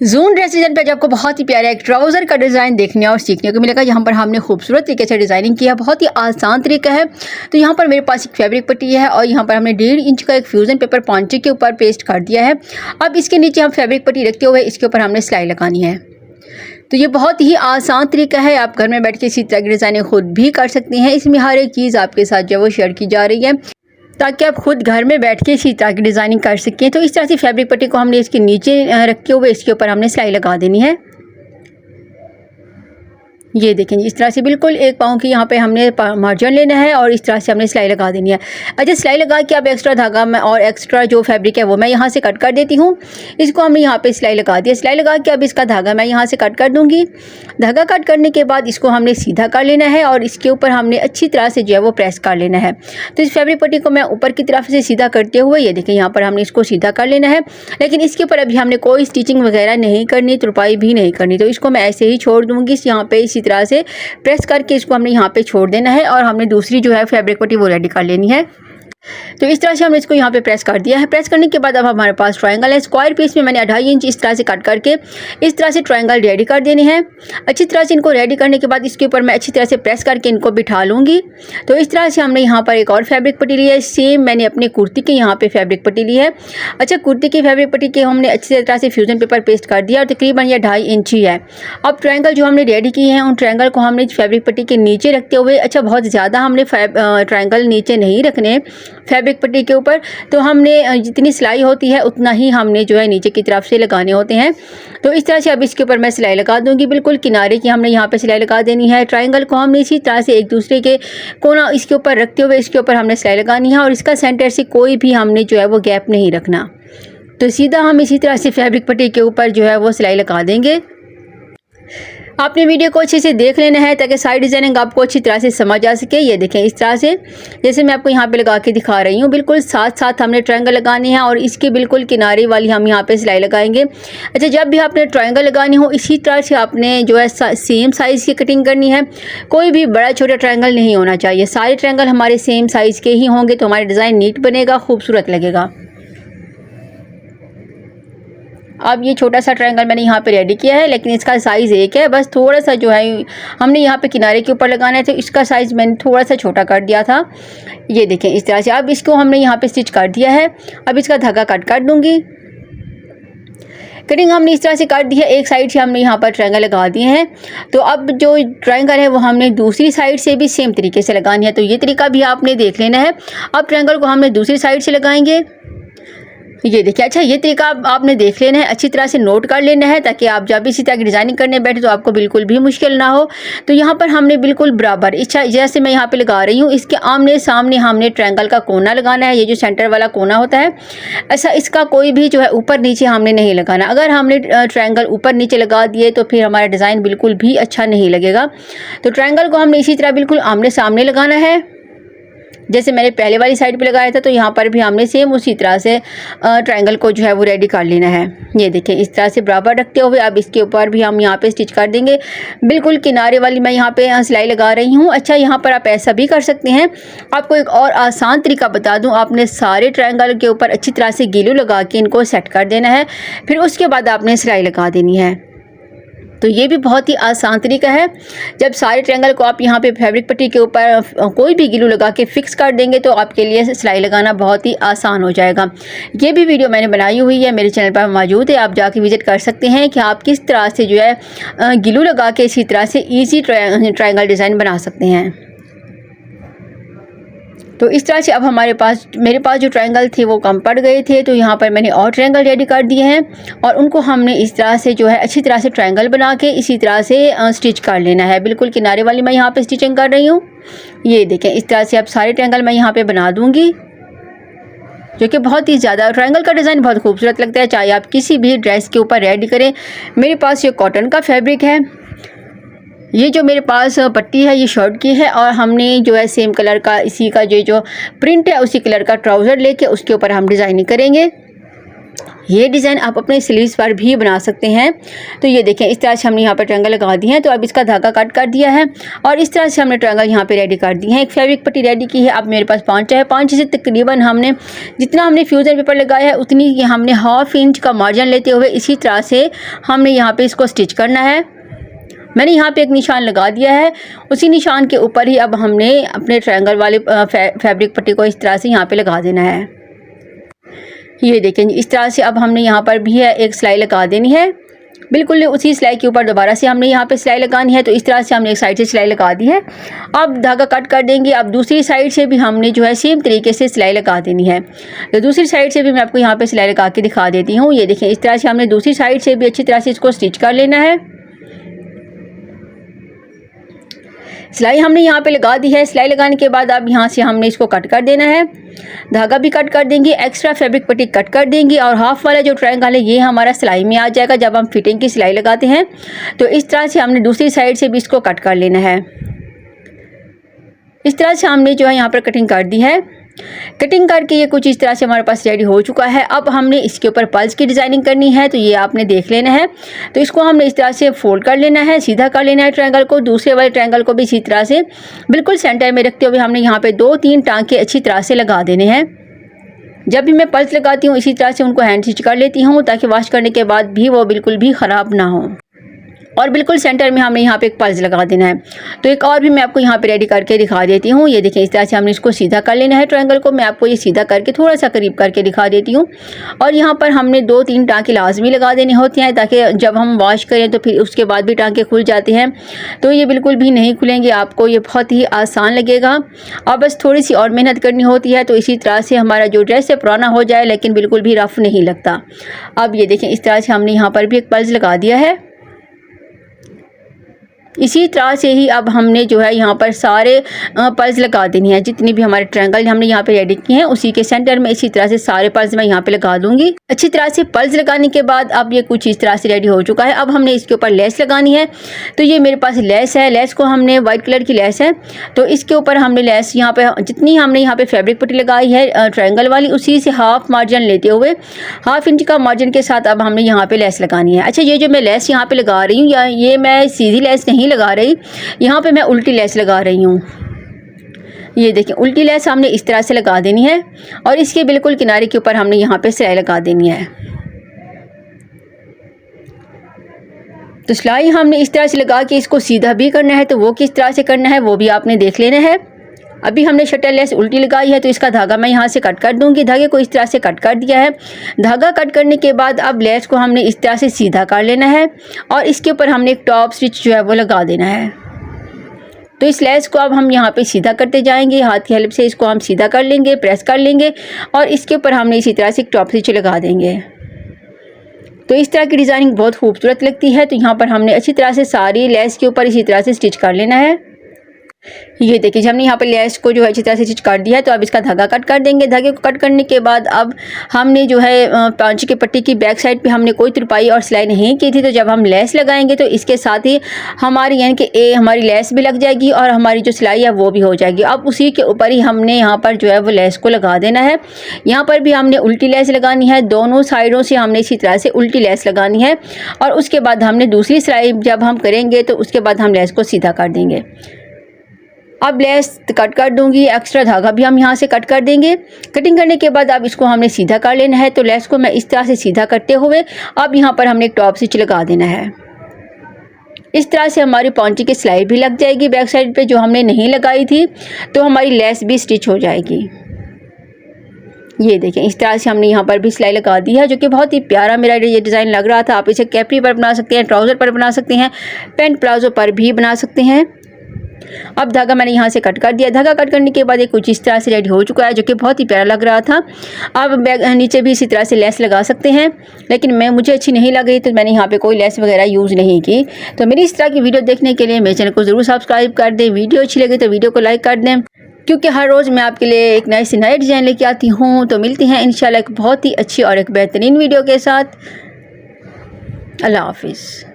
जून dress design पे आपको बहुत ही प्यारा एक ट्राउज़र का डिज़ाइन देखने और सीखने को मिलेगा। यहाँ पर हमने खूबसूरत तरीके से डिज़ाइनिंग किया, बहुत ही आसान तरीका है। तो यहाँ पर मेरे पास एक फैब्रिक पट्टी है और यहाँ पर हमने 1.5 इंच का एक फ्यूज़न पेपर पॉन्चे के ऊपर पेस्ट कर दिया है। अब इसके नीचे हम फैब्रिक पट्टी रखते हुए इसके ऊपर हमने सिलाई लगानी है। तो ये बहुत ही आसान तरीका है, आप घर में बैठ के इसी तरह की डिज़ाइनिंग खुद भी कर सकते हैं। इसमें हर एक चीज़ आपके साथ जो है वो शेयर की जा रही है ताकि आप खुद घर में बैठ के इसी तरह की डिज़ाइनिंग कर सकें। तो इस तरह से फैब्रिक पट्टी को हमने इसके नीचे रखे हुए इसके ऊपर हमने सिलाई लगा देनी है। ये देखें इस तरह से बिल्कुल एक पाँव की यहाँ पे हमने मार्जिन लेना है और इस तरह से हमने सिलाई लगा देनी है। अच्छा, सिलाई लगा के अब एक्स्ट्रा धागा में और एक्स्ट्रा जो फैब्रिक है वो मैं यहाँ से कट कर देती हूँ। इसको हमने यहाँ पे सिलाई लगा दिया। सिलाई लगा के अब इसका धागा मैं यहाँ से कट कर दूँगी। धागा कट करने के बाद इसको हमने सीधा कर लेना है और इसके ऊपर हमने अच्छी तरह से जो है वो प्रेस कर लेना है। तो इस फैब्रिक पट्टी को मैं ऊपर की तरफ से सीधा करते हुए ये देखें यहाँ पर हमने इसको सीधा कर लेना है, लेकिन इसके ऊपर अभी हमने कोई स्टिचिंग वगैरह नहीं करनी, तुरपाई भी नहीं करनी। तो इसको मैं ऐसे ही छोड़ दूँगी। यहाँ पे इसी तरह से प्रेस करके इसको हमने यहाँ पे छोड़ देना है और हमने दूसरी जो है फैब्रिक पट्टी वो रेडी कर लेनी है। तो इस तरह से हमने इसको यहाँ पे प्रेस कर दिया है। प्रेस करने के बाद अब हमारे पास ट्रायंगल है। स्क्वायर पीस में मैंने 2.5 इंच इस तरह से कट करके इस तरह से ट्रायंगल रेडी कर देने हैं। अच्छी तरह से इनको रेडी करने के बाद इसके ऊपर मैं अच्छी तरह से प्रेस करके इनको बिठा लूँगी। तो इस तरह से हमने यहाँ पर एक और फैब्रिक पट्टी ली है। सेम मैंने अपनी कुर्ती की यहाँ पे फैब्रिक पट्टी ली है। अच्छा, कुर्ती की फैब्रिक पट्टी के हमने अच्छी तरह से फ्यूजन पेपर पेस्ट कर दिया और तकरीबन यह 2.5 इंच ही है। अब ट्रायंगल जो हमने रेडी किए हैं उन ट्रायंगल को हमने फैब्रिक पट्टी के नीचे रखते हुए, अच्छा बहुत ज़्यादा हमने ट्रायंगल नीचे नहीं रखने फैब्रिक पट्टी के ऊपर, तो हमने जितनी सिलाई होती है उतना ही हमने जो है नीचे की तरफ से लगाने होते हैं। तो इस तरह से अब इसके ऊपर मैं सिलाई लगा दूंगी। बिल्कुल किनारे की हमने यहाँ पे सिलाई लगा देनी है। ट्रायंगल को हमने इसी तरह से एक दूसरे के कोना इसके ऊपर रखते हुए इसके ऊपर हमने सिलाई लगानी है और इसका सेंटर से कोई भी हमने जो है वो गैप नहीं रखना। तो सीधा हम इसी तरह से फैब्रिक पट्टी के ऊपर जो है वो सिलाई लगा देंगे। आपने वीडियो को अच्छे से देख लेना है ताकि सारी डिज़ाइनिंग आपको अच्छी तरह से समझ आ सके। ये देखें इस तरह से जैसे मैं आपको यहाँ पे लगा के दिखा रही हूँ, बिल्कुल साथ साथ हमने ट्रायंगल लगाने हैं और इसके बिल्कुल किनारे वाली हम यहाँ पे सिलाई लगाएंगे। अच्छा, जब भी आपने ट्रायंगल लगानी हो इसी तरह से आपने जो है सेम साइज़ की कटिंग करनी है। कोई भी बड़ा छोटा ट्रायंगल नहीं होना चाहिए। सारे ट्रायंगल हमारे सेम साइज़ के ही होंगे तो हमारा डिज़ाइन नीट बनेगा, खूबसूरत लगेगा। अब ये छोटा सा ट्रायंगल मैंने यहाँ पे रेडी किया है, लेकिन इसका साइज़ एक है। बस थोड़ा सा जो है हमने यहाँ पे किनारे के ऊपर लगाना है, तो इसका साइज़ मैंने थोड़ा सा छोटा कर दिया था। ये देखें इस तरह से अब इसको हमने यहाँ पे स्टिच कर दिया है। अब इसका धागा कट कर दूँगी। कटिंग हमने इस तरह से कर दी है। एक साइड से हमने यहाँ पर ट्रायंगल लगा दिए हैं। तो अब जो ट्रायंगल है वो हमने दूसरी साइड से भी सेम तरीके से लगानी है। तो ये तरीका भी आपने देख लेना है। अब ट्रायंगल को हमने दूसरी साइड से लगाएंगे। ये देखिए, अच्छा ये तरीका आपने देख लेना है, अच्छी तरह से नोट कर लेना है ताकि आप जब इसी तरह की डिज़ाइनिंग करने बैठे तो आपको बिल्कुल भी मुश्किल ना हो। तो यहाँ पर हमने बिल्कुल बराबर इच्छा जैसे मैं यहाँ पे लगा रही हूँ, इसके आमने सामने हमने ट्रायंगल का कोना लगाना है। ये जो सेंटर वाला कोना होता है, ऐसा इसका कोई भी जो है ऊपर नीचे हमने नहीं लगाना। अगर हमने ट्रायंगल ऊपर नीचे लगा दिए तो फिर हमारा डिज़ाइन बिल्कुल भी अच्छा नहीं लगेगा। तो ट्रायंगल को हमने इसी तरह बिल्कुल आमने सामने लगाना है जैसे मैंने पहले वाली साइड पे लगाया था। तो यहाँ पर भी हमने सेम उसी तरह से ट्रायंगल को जो है वो रेडी कर लेना है। ये देखें इस तरह से बराबर रखते हुए अब इसके ऊपर भी हम यहाँ पे स्टिच कर देंगे। बिल्कुल किनारे वाली मैं यहाँ पे सिलाई लगा रही हूँ। अच्छा, यहाँ पर आप ऐसा भी कर सकते हैं। आपको एक और आसान तरीका बता दूँ, आपने सारे ट्रायंगल के ऊपर अच्छी तरह से ग्लू लगा के इनको सेट कर देना है, फिर उसके बाद आपने सिलाई लगा देनी है। तो ये भी बहुत ही आसान तरीका है। जब सारे ट्रायंगल को आप यहाँ पे फैब्रिक पट्टी के ऊपर कोई भी ग्लू लगा के फिक्स कर देंगे तो आपके लिए सिलाई लगाना बहुत ही आसान हो जाएगा। ये भी वीडियो मैंने बनाई हुई है, मेरे चैनल पर मौजूद है, आप जाके विजिट कर सकते हैं कि आप किस तरह से जो है ग्लू लगा के इसी तरह से ईजी ट्रायंगल डिज़ाइन बना सकते हैं। तो इस तरह से अब मेरे पास जो ट्रायंगल थे वो कम पड़ गए थे, तो यहाँ पर मैंने और ट्रायंगल रेडी कर दिए हैं और उनको हमने इस तरह से जो है अच्छी तरह से ट्रायंगल बना के इसी तरह से स्टिच कर लेना है। बिल्कुल किनारे वाली मैं यहाँ पे स्टिचिंग कर रही हूँ। ये देखें इस तरह से अब सारे ट्रायंगल मैं यहाँ पे बना दूँगी, जो कि बहुत ही ज़्यादा ट्रायंगल का डिज़ाइन बहुत खूबसूरत लगता है, चाहे आप किसी भी ड्रेस के ऊपर रेडी करें। मेरे पास ये कॉटन का फैब्रिक है। ये जो मेरे पास पट्टी है ये शर्ट की है और हमने जो है सेम कलर का इसी का जो प्रिंट है उसी कलर का ट्राउज़र लेके उसके ऊपर हम डिज़ाइनिंग करेंगे। ये डिज़ाइन आप अपने स्लीव्स पर भी बना सकते हैं। तो ये देखें, इस तरह से हमने यहाँ पर ट्रायंगल लगा दिए हैं। तो अब इसका धागा कट कर दिया है और इस तरह से हमने ट्रायंगल यहाँ पे रेडी कर दिए हैं। एक फैब्रिक पट्टी रेडी की है। अब मेरे पास 5 है, 5 से तकरीबन हमने जितना हमने फ्यूज़न पेपर लगाया है उतनी हमने 1/2 इंच का मार्जिन लेते हुए इसी तरह से हमने यहाँ पे इसको स्टिच करना है। मैंने यहाँ पे एक निशान लगा दिया है, उसी निशान के ऊपर ही अब हमने अपने ट्रायंगल वाले फैब्रिक पट्टी को इस तरह से यहाँ पे लगा देना है। ये देखें, इस तरह से अब हमने यहाँ पर भी है एक सिलाई लगा देनी है। बिल्कुल उसी सिलाई के ऊपर दोबारा से हमने यहाँ पे सिलाई लगानी है। तो इस तरह से हमने एक साइड से सिलाई लगा दी है। अब धागा कट कर देंगे। अब दूसरी साइड से भी हमने जो है सेम तरीके से सिलाई लगा देनी है। तो दूसरी साइड से भी मैं आपको यहाँ पे सिलाई लगा के दिखा देती हूँ। ये देखें, इस तरह से हमने दूसरी साइड से भी अच्छी तरह से इसको स्टिच कर लेना है। सिलाई हमने यहाँ पे लगा दी है। सिलाई लगाने के बाद अब यहाँ से हमने इसको कट कर देना है। धागा भी कट कर देंगे, एक्स्ट्रा फैब्रिक पट्टी कट कर देंगे और हाफ वाला जो ट्रायंगल है ये हमारा सिलाई में आ जाएगा जब हम फिटिंग की सिलाई लगाते हैं। तो इस तरह से हमने दूसरी साइड से भी इसको कट कर लेना है। इस तरह से हमने जो है यहाँ पर कटिंग कर दी है। कटिंग करके ये कुछ इस तरह से हमारे पास रेडी हो चुका है। अब हमने इसके ऊपर पल्स की डिज़ाइनिंग करनी है। तो ये आपने देख लेना है। तो इसको हमने इस तरह से फोल्ड कर लेना है, सीधा कर लेना है ट्रायंगल को। दूसरे वाले ट्रायंगल को भी इसी तरह से बिल्कुल सेंटर में रखते हुए हमने यहाँ पे 2-3 टांके अच्छी तरह से लगा देने हैं। जब भी मैं पल्स लगाती हूँ इसी तरह से उनको हैंड स्टिच कर लेती हूँ ताकि वॉश करने के बाद भी वो बिल्कुल भी ख़राब ना हो। और बिल्कुल सेंटर में हमने यहाँ पे एक पल्स लगा देना है। तो एक और भी मैं आपको यहाँ पे रेडी करके दिखा देती हूँ। ये देखें, इस तरह से हमने इसको सीधा कर लेना है ट्रायंगल को। मैं आपको ये सीधा करके थोड़ा सा करीब करके दिखा देती हूँ। और यहाँ पर हमने 2-3 टाँके लाजमी लगा देने होते हैं ताकि जब हम वॉश करें तो फिर उसके बाद भी टाँके खुल जाते हैं। तो ये बिल्कुल भी नहीं खुलेंगे, आपको ये बहुत ही आसान लगेगा। और बस थोड़ी सी और मेहनत करनी होती है। तो इसी तरह से हमारा जो ड्रेस है पुराना हो जाए लेकिन बिल्कुल भी रफ़ नहीं लगता। अब ये देखें, इस तरह से हमने यहाँ पर भी एक पल्स लगा दिया है। इसी तरह से ही अब हमने जो है यहाँ पर सारे पल्स लगा देनी है। जितनी भी हमारे ट्रायंगल हमने यहाँ पे रेडी किए हैं उसी के सेंटर में इसी तरह से सारे पल्स मैं यहाँ पे लगा दूंगी। अच्छी तरह से पल्स लगाने के बाद अब ये कुछ इस तरह से रेडी हो चुका है। अब हमने इसके ऊपर लेस लगानी है। तो ये मेरे पास लेस है। लेस को हमने वाइट कलर की लेस है। तो इसके ऊपर हमने लेस यहाँ पे जितनी हमने यहाँ पे फैब्रिक पट्टी लगाई है ट्रायंगल वाली उसी से हाफ मार्जिन लेते हुए 1/2 इंच का मार्जिन के साथ अब हमने यहाँ पे लेस लगानी है। अच्छा, ये जो मैं लेस यहाँ पे लगा रही हूँ ये मैं सीधी लेस नहीं लगा रही, यहाँ पे मैं उल्टी लेस लगा रही हूँ। ये देखें, उल्टी लेस हमने इस तरह से लगा देनी है और इसके बिल्कुल किनारे के ऊपर हमने यहाँ पे सिलाई लगा देनी है। तो सिलाई हमने इस तरह से लगा के इसको सीधा भी करना है। तो वो किस तरह से करना है वो भी आपने देख लेना है। अभी हमने शटल लेस उल्टी लगाई है तो इसका धागा मैं यहाँ से कट कर दूंगी। धागे को इस तरह से कट कर दिया है। धागा कट करने के बाद अब लेस को हमने इस तरह से सीधा कर लेना है और इसके ऊपर हमने एक टॉप स्टिच जो है वो लगा देना है। तो इस लेस को अब हम यहाँ पे सीधा करते जाएंगे, हाथ की हेल्प से इसको हम सीधा कर लेंगे, प्रेस कर लेंगे और इसके ऊपर हमने इसी तरह से एक टॉप स्टिच लगा देंगे। तो इस तरह की डिज़ाइनिंग बहुत खूबसूरत लगती है। तो यहाँ पर हमने अच्छी तरह से सारी लेस के ऊपर इसी तरह से स्टिच कर लेना है। ये देखिए, हमने यहाँ पर लेस को जो है अच्छी तरह से स्टिच कर दिया है। तो अब इसका धागा कट कर देंगे। धागे को कट करने के बाद अब हमने जो है पांचे की पट्टी की बैक साइड पे हमने कोई तुरपाई और सिलाई नहीं की थी। तो जब हम लेस लगाएंगे तो इसके साथ ही हमारी यानी कि हमारी लेस भी लग जाएगी और हमारी जो सिलाई है वो भी हो जाएगी। अब उसी के ऊपर ही हमने यहाँ पर जो है वो लेस को लगा देना है। यहाँ पर भी हमने उल्टी लेस लगानी है। दोनों साइडों से हमने इसी तरह से उल्टी लेस लगानी है और उसके बाद हमने दूसरी सिलाई जब हम करेंगे तो उसके बाद हम लेस को सीधा कर देंगे। अब लेस कट कर दूंगी, एक्स्ट्रा धागा भी हम यहाँ से कट कर देंगे। कटिंग करने के बाद अब इसको हमने सीधा कर लेना है। तो लेस को मैं इस तरह से सीधा करते हुए अब यहाँ पर हमने एक टॉप स्टिच लगा देना है। इस तरह से हमारी पॉन्ची की सिलाई भी लग जाएगी बैक साइड पे जो हमने नहीं लगाई थी। तो हमारी लेस भी स्टिच हो जाएगी। ये देखें, इस तरह से हमने यहाँ पर भी सिलाई लगा दी है जो कि बहुत ही प्यारा मेरा ये डिज़ाइन लग रहा था। आप इसे कैपरी पर बना सकते हैं, ट्राउज़र पर बना सकते हैं, पैंट प्लाजो पर भी बना सकते हैं। अब धागा मैंने यहाँ से कट कर दिया। धागा कट करने के बाद ये कुछ इस तरह से रेडी हो चुका है जो कि बहुत ही प्यारा लग रहा था। अब नीचे भी इसी तरह से लेस लगा सकते हैं लेकिन मुझे अच्छी नहीं लग रही तो मैंने यहाँ पे कोई लेस वगैरह यूज़ नहीं की। तो मेरी इस तरह की वीडियो देखने के लिए मेरे चैनल को ज़रूर सब्सक्राइब कर दें। वीडियो अच्छी लगे तो वीडियो को लाइक कर दें क्योंकि हर रोज़ मैं आपके लिए एक नए से नए डिज़ाइन लेके आती हूँ। तो मिलती हैं इंशाल्लाह एक बहुत ही अच्छी और एक बेहतरीन वीडियो के साथ। अल्लाह हाफिज़।